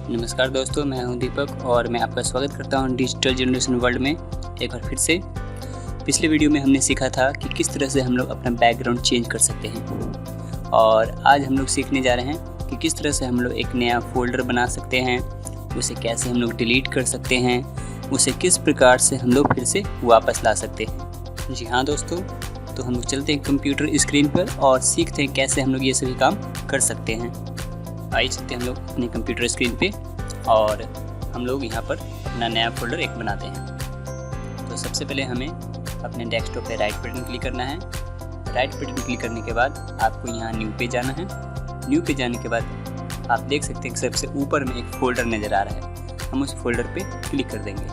नमस्कार दोस्तों, मैं हूं दीपक और मैं आपका स्वागत करता हूं डिजिटल जनरेशन वर्ल्ड में एक बार फिर से। पिछले वीडियो में हमने सीखा था कि किस तरह से हम लोग अपना बैकग्राउंड चेंज कर सकते हैं और आज हम लोग सीखने जा रहे हैं कि किस तरह से हम लोग एक नया फ़ोल्डर बना सकते हैं, उसे कैसे हम लोग डिलीट कर सकते हैं, उसे किस प्रकार से हम लोग फिर से वापस ला सकते हैं। जी हाँ दोस्तों, तो हम लोग चलते हैं कंप्यूटर स्क्रीन पर और सीखते हैं कैसे हम लोग ये सभी काम कर सकते हैं। आइए चलते हैं हम लोग अपने कंप्यूटर स्क्रीन पे और हम लोग यहाँ पर अपना नया फ़ोल्डर एक बनाते हैं। तो सबसे पहले हमें अपने डेस्कटॉप पे राइट बटन क्लिक करना है। राइट बटन क्लिक करने के बाद आपको यहाँ न्यू पे जाना है। न्यू पे जाने के बाद आप देख सकते हैं कि सबसे ऊपर में एक फ़ोल्डर नज़र आ रहा है, हम उस फोल्डर पे क्लिक कर देंगे।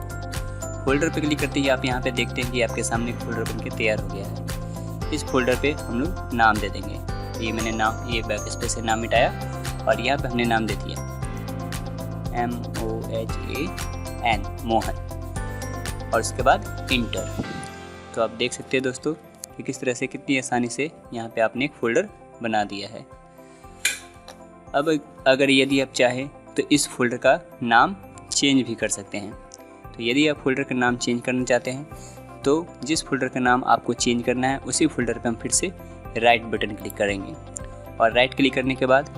फोल्डर पे क्लिक करते ही आप यहाँ पे देखते हैं कि आपके सामने एक फ़ोल्डर बनके तैयार हो गया है। इस फोल्डर पे हम लोग नाम दे देंगे। ये मैंने नाम ये बैक स्पेस से नाम मिटाया और यहाँ पे हमने नाम दे दिया MOHAN मोहन और उसके बाद इंटर। तो आप देख सकते हैं दोस्तों कि किस तरह से कितनी आसानी से यहाँ पे आपने एक फ़ोल्डर बना दिया है। अब अगर यदि आप चाहें तो इस फोल्डर का नाम चेंज भी कर सकते हैं। तो यदि आप फोल्डर का नाम चेंज करना चाहते हैं तो जिस फोल्डर का नाम आपको चेंज करना है उसी फोल्डर पर हम फिर से राइट बटन क्लिक करेंगे और राइट क्लिक करने के बाद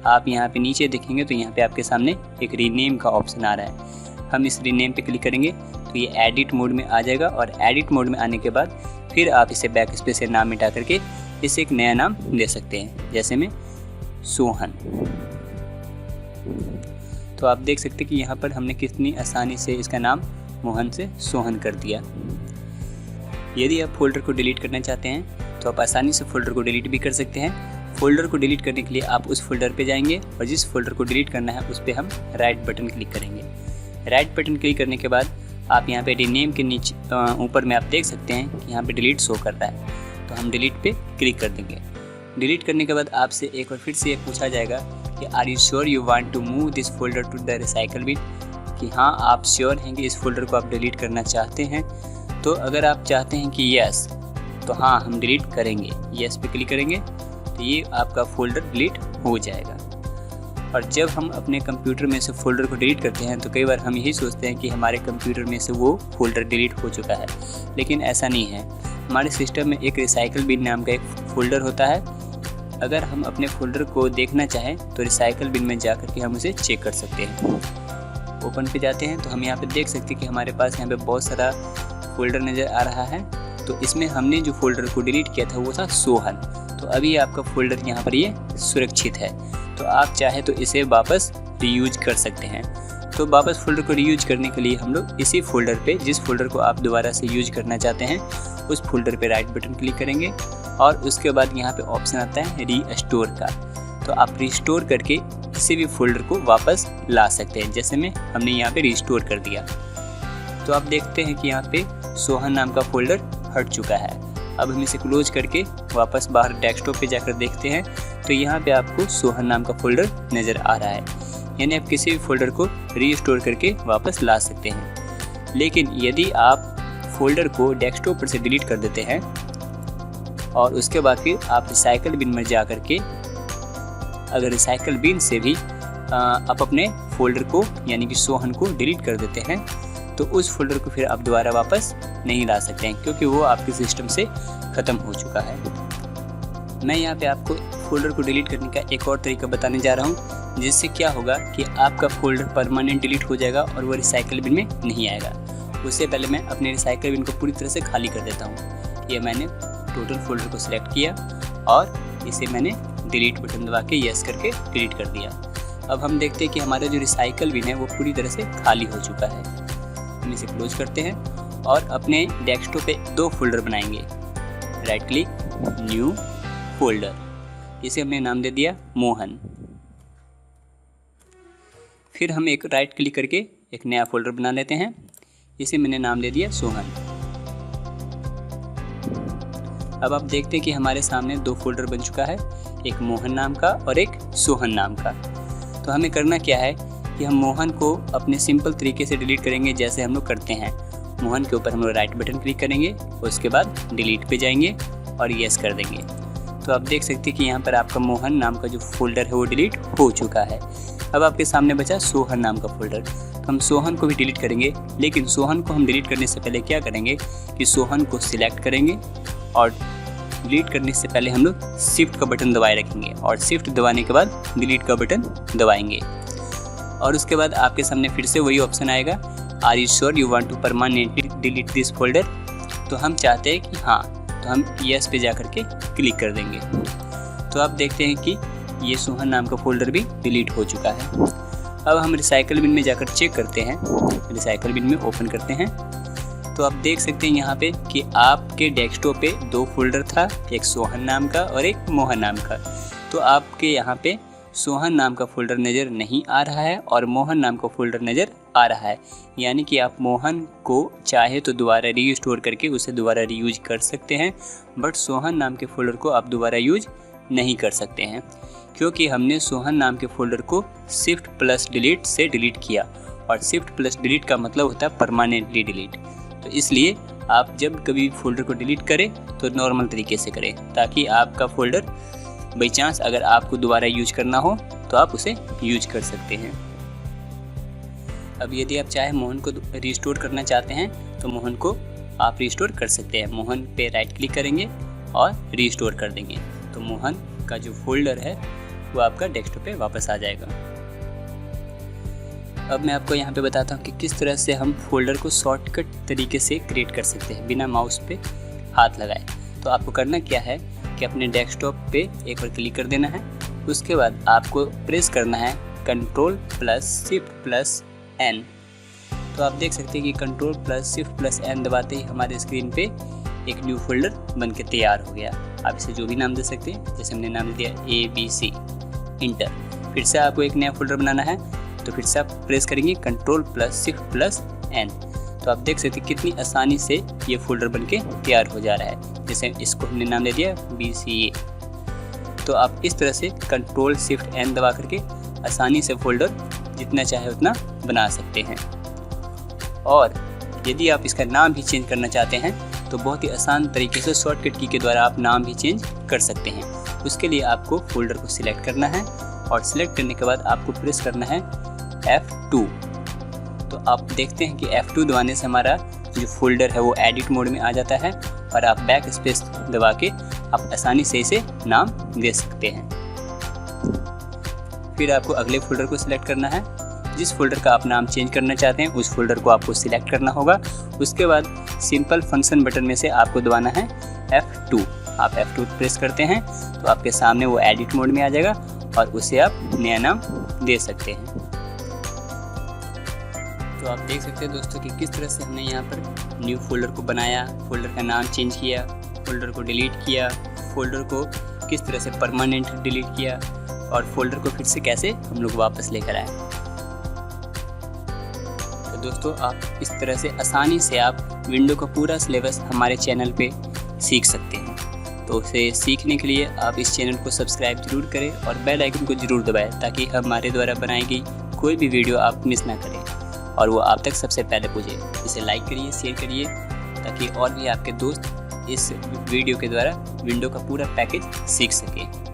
आप यहाँ पे नीचे देखेंगे तो यहाँ पे आपके सामने एक रीनेम का ऑप्शन आ रहा है। हम इस रीनेम पे क्लिक करेंगे तो ये एडिट मोड में आ जाएगा और एडिट मोड में आने के बाद फिर आप इसे बैक स्पेस से नाम मिटा करके इसे एक नया नाम दे सकते हैं, जैसे में सोहन। तो आप देख सकते हैं कि यहाँ पर हमने कितनी आसानी से इसका नाम मोहन से सोहन कर दिया। यदि आप फोल्डर को डिलीट करना चाहते हैं तो आप आसानी से फोल्डर को डिलीट भी कर सकते हैं। फोल्डर को डिलीट करने के लिए आप उस फोल्डर पे जाएंगे और जिस फोल्डर को डिलीट करना है उस पर हम राइट बटन क्लिक करेंगे। राइट बटन क्लिक करने के बाद आप यहाँ पे रीनेम के नीचे ऊपर में आप देख सकते हैं कि यहाँ पे डिलीट शो कर रहा है, तो हम डिलीट पे क्लिक कर देंगे। डिलीट करने के बाद आपसे एक बार फिर से ये पूछा जाएगा कि are you sure you want to move this folder to the recycle bin, कि हाँ आप श्योर हैं कि इस फोल्डर को आप डिलीट करना चाहते हैं। तो अगर आप चाहते हैं कि यस, तो हाँ हम डिलीट करेंगे, यस पे क्लिक करेंगे तो ये आपका फ़ोल्डर डिलीट हो जाएगा। और जब हम अपने कंप्यूटर में से फ़ोल्डर को डिलीट करते हैं तो कई बार हम यही सोचते हैं कि हमारे कंप्यूटर में से वो फ़ोल्डर डिलीट हो चुका है, लेकिन ऐसा नहीं है। हमारे सिस्टम में एक रिसाइकल बिन नाम का एक फ़ोल्डर होता है। अगर हम अपने फ़ोल्डर को देखना चाहें तो रिसाइकल बिन में जा कर के हम उसे चेक कर सकते हैं। ओपन पे जाते हैं तो हम यहाँ पर देख सकते हैं कि हमारे पास यहाँ पर बहुत सारा फ़ोल्डर नज़र आ रहा है। तो इसमें हमने जो फ़ोल्डर को डिलीट किया था वो था सोहन। तो अभी आपका फ़ोल्डर यहाँ पर ये सुरक्षित है, तो आप चाहे तो इसे वापस रीयूज कर सकते हैं। तो वापस फ़ोल्डर को रीयूज करने के लिए हम लोग इसी फोल्डर पे, जिस फोल्डर को आप दोबारा से यूज करना चाहते हैं उस फोल्डर पे राइट बटन क्लिक करेंगे और उसके बाद यहाँ पे ऑप्शन आता है रीस्टोर का। तो आप रिस्टोर करके किसी भी फोल्डर को वापस ला सकते हैं, जैसे में हमने यहाँ पे रिस्टोर कर दिया। तो आप देखते हैं कि यहाँ पे सोहन नाम का फोल्डर हट चुका है। अब हम इसे क्लोज करके वापस बाहर डेस्कटॉप पे जाकर देखते हैं तो यहाँ पे आपको सोहन नाम का फ़ोल्डर नज़र आ रहा है। यानी आप किसी भी फ़ोल्डर को रीस्टोर करके वापस ला सकते हैं। लेकिन यदि आप फ़ोल्डर को डेस्कटॉप पर से डिलीट कर देते हैं और उसके बाद फिर आप रिसाइकल बिन में जा कर के अगर रिसाइकल बिन से भी आप अपने फ़ोल्डर को यानी कि सोहन को डिलीट कर देते हैं तो उस फोल्डर को फिर आप दोबारा वापस नहीं ला सकते हैं, क्योंकि वो आपके सिस्टम से ख़त्म हो चुका है। मैं यहाँ पे आपको फ़ोल्डर को डिलीट करने का एक और तरीका बताने जा रहा हूँ, जिससे क्या होगा कि आपका फ़ोल्डर परमानेंट डिलीट हो जाएगा और वो रिसाइकल बिन में नहीं आएगा। उससे पहले मैं अपने रिसाइकल बिन को पूरी तरह से खाली कर देता हूँ। ये मैंने टोटल फोल्डर को सिलेक्ट किया और इसे मैंने डिलीट बटन दबा के यस करके डिलीट कर दिया। अब हम देखते हैं कि हमारा जो रिसाइकल बिन है वो पूरी तरह से खाली हो चुका है। हम इसे क्लोज करते हैं और अपने डेस्कटॉप पे दो फोल्डर बनाएंगे। राइट क्लिक, न्यू फोल्डर, इसे हमने नाम दे दिया मोहन। फिर हम एक राइट क्लिक करके एक नया फोल्डर बना लेते हैं, इसे मैंने नाम दे दिया सोहन। अब आप देखते हैं कि हमारे सामने दो फोल्डर बन चुका है, एक मोहन नाम का और एक सोहन नाम का। तो हमें करना क्या है कि हम मोहन को अपने सिंपल तरीके से डिलीट करेंगे, जैसे हम लोग करते हैं। मोहन के ऊपर हम लोग राइट बटन क्लिक करेंगे, उसके बाद डिलीट पे जाएंगे और यस कर देंगे। तो आप देख सकते हैं कि यहाँ पर आपका मोहन नाम का जो फोल्डर है वो डिलीट हो चुका है। अब आपके सामने बचा सोहन नाम का फोल्डर, तो हम सोहन को भी डिलीट करेंगे। लेकिन सोहन को हम डिलीट करने से पहले क्या करेंगे कि सोहन को सिलेक्ट करेंगे और डिलीट करने से पहले हम लोग शिफ्ट का बटन दबाए रखेंगे और शिफ्ट दबाने के बाद डिलीट का बटन दबाएंगे। और उसके बाद आपके सामने फिर से वही ऑप्शन आएगा, are you sure you want to permanently delete this folder. तो हम चाहते हैं कि हाँ, तो हम यस पे जा करके क्लिक कर देंगे। तो आप देखते हैं कि ये सोहन नाम का फोल्डर भी डिलीट हो चुका है। अब हम रिसाइकल बिन में जाकर चेक करते हैं, रिसाइकल बिन में ओपन करते हैं। तो आप देख सकते हैं यहाँ पे कि आपके डेस्कटॉप पे 2 फोल्डर था, एक सोहन नाम का और एक मोहन नाम का। तो आपके यहाँ पे सोहन नाम का फोल्डर नज़र नहीं आ रहा है और मोहन नाम का फोल्डर नज़र आ रहा है। यानी कि आप मोहन को चाहे तो दोबारा रीस्टोर करके उसे दोबारा रीयूज कर सकते हैं, बट सोहन नाम के फोल्डर को आप दोबारा यूज नहीं कर सकते हैं, क्योंकि हमने सोहन नाम के फोल्डर को शिफ्ट प्लस डिलीट से डिलीट किया और शिफ्ट प्लस डिलीट का मतलब होता है परमानेंटली डिलीट। तो इसलिए आप जब कभी फोल्डर को डिलीट करें तो नॉर्मल तरीके से करें, ताकि आपका फोल्डर बाई चांस अगर आपको दोबारा यूज करना हो तो आप उसे यूज कर सकते हैं। अब यदि आप चाहे मोहन को रिस्टोर करना चाहते हैं तो मोहन को आप रिस्टोर कर सकते हैं। मोहन पे राइट क्लिक करेंगे और रिस्टोर कर देंगे, तो मोहन का जो फोल्डर है वो आपका डेस्कटॉप पे वापस आ जाएगा। अब मैं आपको यहाँ पे बताता हूँ कि किस तरह से हम फोल्डर को शॉर्टकट तरीके से क्रिएट कर सकते हैं बिना माउस पे हाथ लगाए। तो आपको करना क्या है कि अपने डेस्कटॉप पे एक बार क्लिक कर देना है, उसके बाद आपको प्रेस करना है control plus shift plus N. तो आप देख सकते हैं कि control plus shift plus N दबाते ही हमारे स्क्रीन पे एक न्यू फोल्डर बन के तैयार हो गया। आप इसे जो भी नाम दे सकते हैं, जैसे हमने नाम दिया ABC, इंटर। फिर से आपको एक नया फोल्डर बनाना है, तो फिर से आप प्रेस करेंगे control plus shift plus N. तो आप देख सकते हैं कितनी आसानी से ये फोल्डर बन के तैयार हो जा रहा है। जैसे इसको हमने नाम दे दिया BCA। तो आप इस तरह से कंट्रोल शिफ्ट एन दबा करके आसानी से फोल्डर जितना चाहे उतना बना सकते हैं। और यदि आप इसका नाम भी चेंज करना चाहते हैं तो बहुत ही आसान तरीके से शॉर्टकट की के द्वारा आप नाम भी चेंज कर सकते हैं। उसके लिए आपको फोल्डर को सिलेक्ट करना है और सिलेक्ट करने के बाद आपको प्रेस करना है F2। तो आप देखते हैं कि F2 दबाने से हमारा जो फोल्डर है वो एडिट मोड में आ जाता है और आप बैक स्पेस दबा के आप आसानी से इसे नाम दे सकते हैं। फिर आपको अगले फोल्डर को सिलेक्ट करना है। जिस फोल्डर का आप नाम चेंज करना चाहते हैं उस फोल्डर को आपको सिलेक्ट करना होगा। उसके बाद सिंपल फंक्शन बटन में से आपको दबाना है F2। आप F2 प्रेस करते हैं तो आपके सामने वो एडिट मोड में आ जाएगा और उसे आप नया नाम दे सकते हैं। तो आप देख सकते हैं दोस्तों कि किस तरह से हमने यहाँ पर न्यू फोल्डर को बनाया, फोल्डर का नाम चेंज किया, फोल्डर को डिलीट किया, फोल्डर को किस तरह से परमानेंट डिलीट किया और फोल्डर को फिर से कैसे हम लोग वापस लेकर आए। तो दोस्तों आप इस तरह से आसानी से आप विंडो का पूरा सिलेबस हमारे चैनल पे सीख सकते हैं। तो उसे सीखने के लिए आप इस चैनल को सब्सक्राइब जरूर करें और बेल आइकन को जरूर दबाएं, ताकि हमारे द्वारा बनाई गई कोई भी वीडियो आप मिस ना करें और वो आप तक सबसे पहले पहुँचे। इसे लाइक करिए, शेयर करिए, ताकि और भी आपके दोस्त इस वीडियो के द्वारा विंडो का पूरा पैकेज सीख सकें।